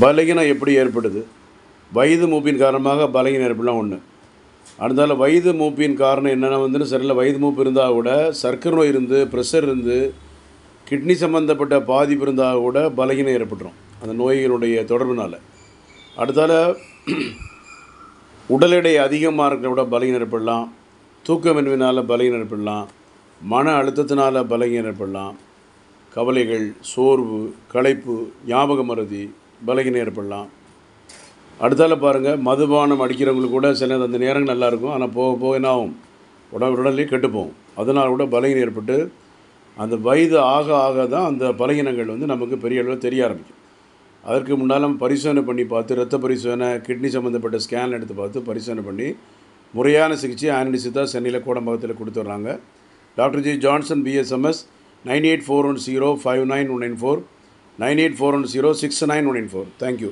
பலகீனம் எப்படி ஏற்படுது? வயது மூப்பின் காரணமாக பலகீனம் ஏற்படலாம் ஒன்று. அடுத்தால வயது மூப்பின் காரணம் என்னென்னா சரியில்லை, வயது மூப்பு இருந்தால் கூட சர்க்கரை நோய் இருந்து, ப்ரெஷர் இருந்து, கிட்னி சம்மந்தப்பட்ட பாதிப்பு இருந்தால் கூட பலகீனம் ஏற்பட்டுரும் அந்த நோய்களுடைய தொடர்புனால். அடுத்தால உடல் எடை அதிகமாக இருக்கிற விட பலகீனம் ஏற்படலாம், தூக்கமின்மையினால் பலகீனம் ஏற்படலாம், மன அழுத்தத்தினால் பலகீனம் ஏற்படலாம், கவலைகள், சோர்வு, களைப்பு, ஞாபக மறதி, பலகீனம் ஏற்படலாம். அடுத்தால பாருங்கள், மதுபானம் அடிக்கிறவங்களுக்கு கூட சில அந்த நேரங்கள் நல்லாயிருக்கும், ஆனால் போக போக என்ன ஆகும், உடனே கெட்டுப்போகும். அதனால் கூட பலகீனம் ஏற்பட்டு அந்த வயது ஆக ஆக தான் அந்த பலகீனங்கள் நமக்கு பெரிய அளவில் தெரிய ஆரம்பிக்கும். அதற்கு முன்னால் நம்ம பரிசோதனை பண்ணி பார்த்து, இரத்த பரிசோதனை, கிட்னி சம்மந்தப்பட்ட ஸ்கேன் எடுத்து பார்த்து பரிசோதனை பண்ணி முறையான சிகிச்சை ஆனடிசிதா சென்னையில் கோடம்பாக்கத்தில் கொடுத்துட்றாங்க. Doctor G Johnson BSMS 9841059194 9841069194. Thank you.